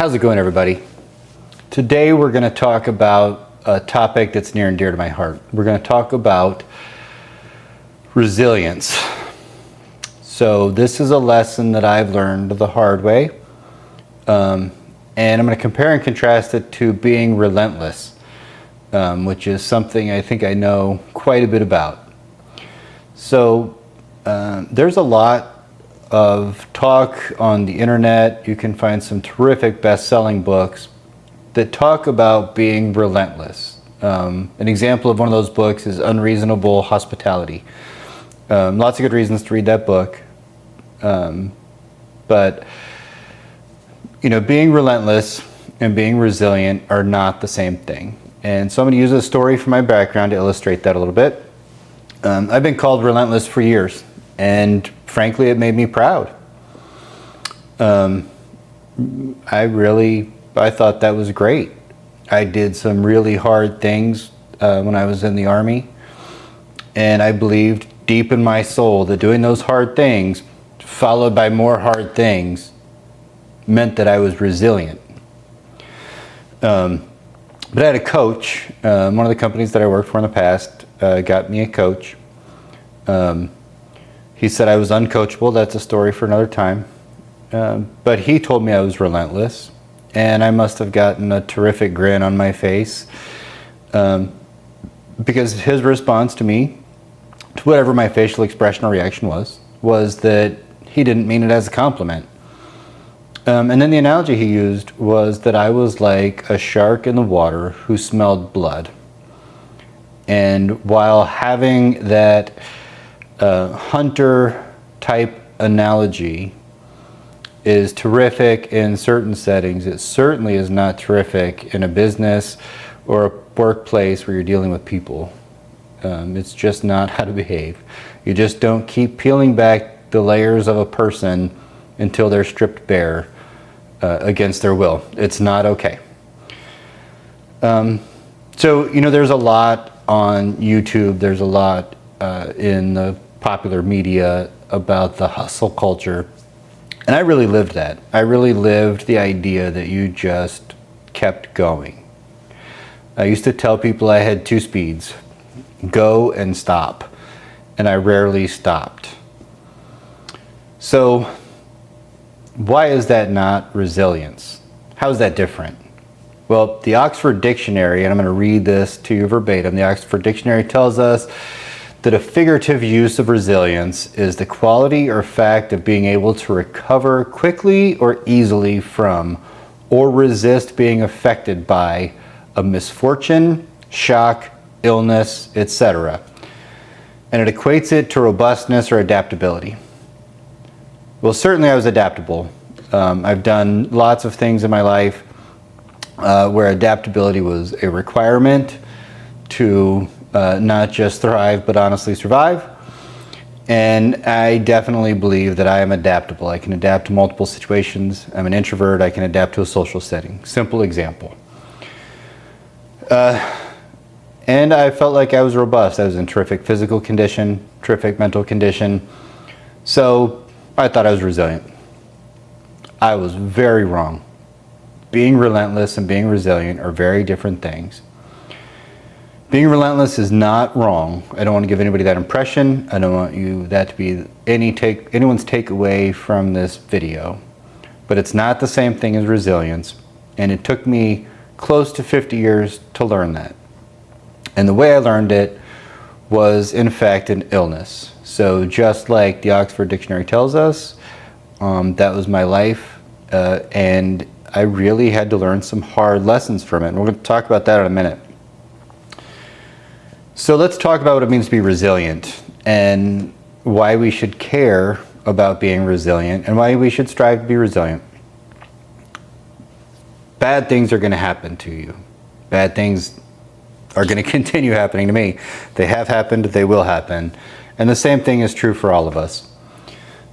How's it going, everybody? Today we're going to talk about a topic that's near and dear to my heart. We're going to talk about resilience. So this is a lesson that I've learned the hard way, and I'm going to compare and contrast it to being relentless, which is something I think I know quite a bit about. So there's a lot of talk on the internet. You can find some terrific best-selling books that talk about being relentless. An example of one of those books is Unreasonable Hospitality. Lots of good reasons to read that book. But you know, being relentless and being resilient are not the same thing. And so I'm going to use a story from my background to illustrate that a little bit. I've been called relentless for years, and frankly, it made me proud. I thought that was great. I did some really hard things when I was in the Army, and I believed deep in my soul that doing those hard things, followed by more hard things, meant that I was resilient. But I had a coach. One of the companies that I worked for in the past got me a coach. He said I was uncoachable. That's a story for another time. But he told me I was relentless, and I must have gotten a terrific grin on my face because his response to me, to whatever my facial expression or reaction was that he didn't mean it as a compliment. And then the analogy he used was that I was like a shark in the water who smelled blood. And while having that hunter type analogy is terrific in certain settings, it certainly is not terrific in a business or a workplace where you're dealing with people. It's just not how to behave. You just don't keep peeling back the layers of a person until they're stripped bare against their will. It's not okay. So, you know, there's a lot on YouTube, there's a lot in the popular media about the hustle culture. And I really lived that. I really lived the idea that you just kept going. I used to tell people I had two speeds, go and stop. And I rarely stopped. So why is that not resilience? How is that different? Well, the Oxford Dictionary, and I'm going to read this to you verbatim, the Oxford Dictionary tells us that a figurative use of resilience is the quality or fact of being able to recover quickly or easily from or resist being affected by a misfortune, shock, illness, etc. And it equates it to robustness or adaptability. Well, certainly I was adaptable. I've done lots of things in my life where adaptability was a requirement to not just thrive, but honestly survive. And I definitely believe that I am adaptable. I can adapt to multiple situations. I'm an introvert. I can adapt to a social setting. Simple example. And I felt like I was robust. I was in terrific physical condition, terrific mental condition. So I thought I was resilient. I was very wrong. Being relentless and being resilient are very different things. Being relentless is not wrong. I don't want to give anybody that impression. I don't want that to be anyone's takeaway from this video. But it's not the same thing as resilience. And it took me close to 50 years to learn that. And the way I learned it was, in fact, an illness. So just like the Oxford Dictionary tells us, that was my life. And I really had to learn some hard lessons from it. And we're going to talk about that in a minute. So let's talk about what it means to be resilient and why we should care about being resilient and why we should strive to be resilient. Bad things are going to happen to you. Bad things are going to continue happening to me. They have happened, they will happen. And the same thing is true for all of us.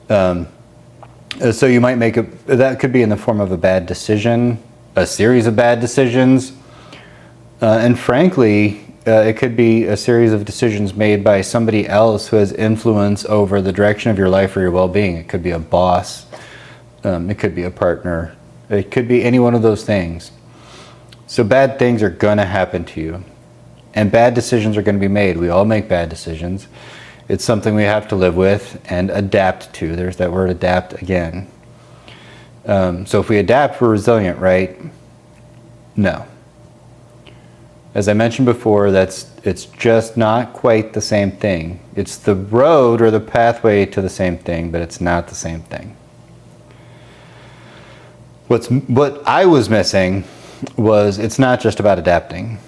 So you might that could be in the form of a bad decision, a series of bad decisions, and frankly, it could be a series of decisions made by somebody else who has influence over the direction of your life or your well-being. It could be a boss, it could be a partner, It could be any one of those things. So bad things are going to happen to you. And bad decisions are going to be made. We all make bad decisions. It's something we have to live with and adapt to. There's that word adapt again. So if we adapt, we're resilient, right? No. As I mentioned before, it's just not quite the same thing. It's the road or the pathway to the same thing, but it's not the same thing. What I was missing was it's not just about adapting.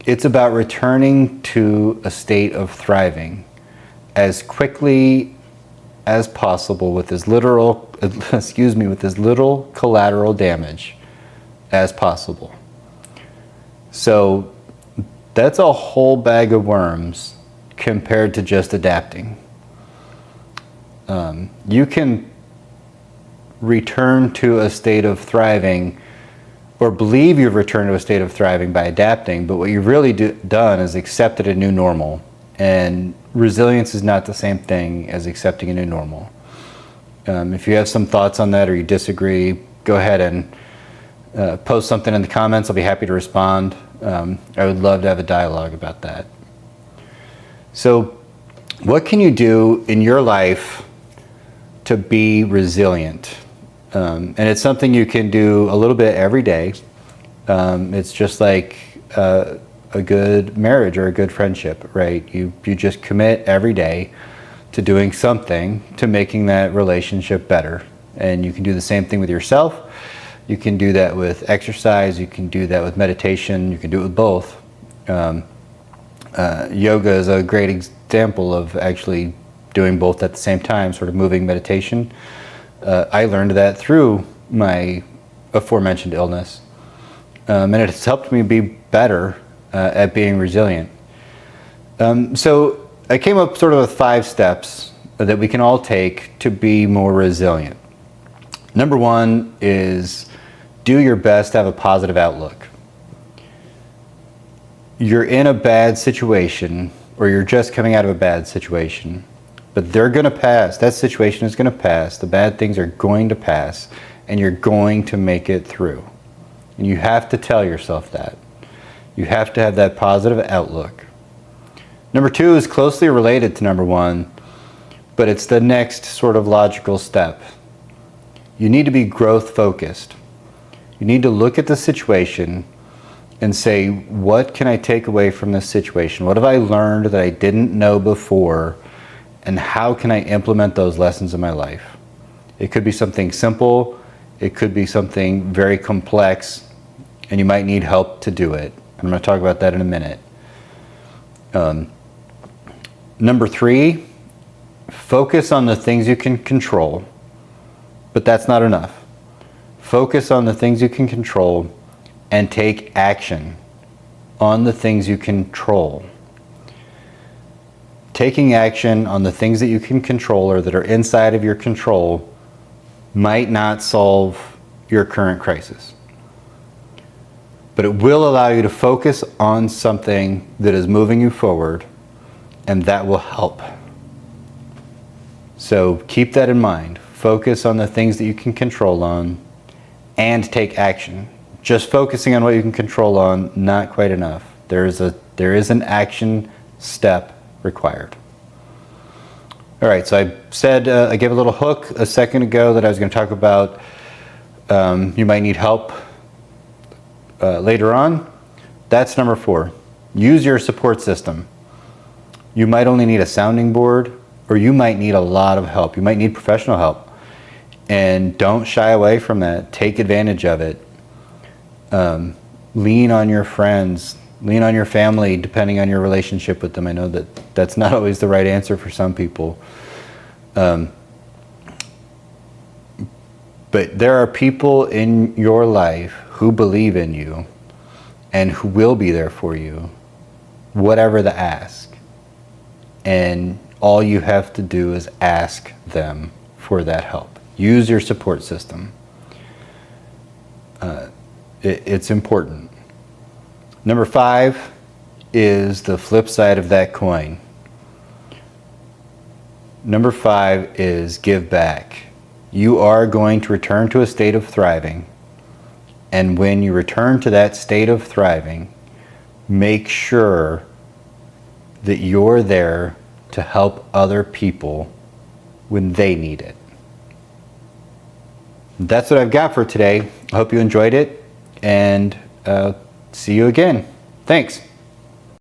It's about returning to a state of thriving as quickly as possible with as little collateral damage as possible. So that's a whole bag of worms compared to just adapting. You can return to a state of thriving or believe you've returned to a state of thriving by adapting, but what you've really done is accepted a new normal. And resilience is not the same thing as accepting a new normal. If you have some thoughts on that or you disagree, go ahead and post something in the comments. I'll be happy to respond. I would love to have a dialogue about that. So what can you do in your life to be resilient? And it's something you can do a little bit every day. It's just like a good marriage or a good friendship, right? You just commit every day to doing something to making that relationship better. And you can do the same thing with yourself. You can do that with exercise. You can do that with meditation. You can do it with both. Yoga is a great example of actually doing both at the same time, sort of moving meditation. I learned that through my aforementioned illness. And it has helped me be better at being resilient. So I came up sort of with 5 steps that we can all take to be more resilient. Number 1 is do your best to have a positive outlook. You're in a bad situation, or you're just coming out of a bad situation, but they're going to pass. That situation is going to pass. The bad things are going to pass, and you're going to make it through. And you have to tell yourself that. You have to have that positive outlook. Number 2 is closely related to number 1, but it's the next sort of logical step. You need to be growth focused. You need to look at the situation and say, what can I take away from this situation? What have I learned that I didn't know before? And how can I implement those lessons in my life? It could be something simple. It could be something very complex, and you might need help to do it. I'm going to talk about that in a minute. Number 3, focus on the things you can control, but that's not enough. Focus on the things you can control and take action on the things you control. Taking action on the things that you can control or that are inside of your control might not solve your current crisis, but it will allow you to focus on something that is moving you forward, and that will help. So keep that in mind. Focus on the things that you can control on and take action. Just focusing on what you can control on, not quite enough. There is an action step required. All right, so I said, I gave a little hook a second ago that I was going to talk about you might need help later on. That's number 4. Use your support system. You might only need a sounding board, or you might need a lot of help. You might need professional help. And don't shy away from that. Take advantage of it. Lean on your friends. Lean on your family, depending on your relationship with them. I know that that's not always the right answer for some people. But there are people in your life who believe in you and who will be there for you, whatever the ask. And all you have to do is ask them for that help. Use your support system. It's important. Number 5 is the flip side of that coin. Number 5 is give back. You are going to return to a state of thriving, And when you return to that state of thriving, make sure that you're there to help other people when they need it. That's what I've got for today. I hope you enjoyed it, and see you again. Thanks.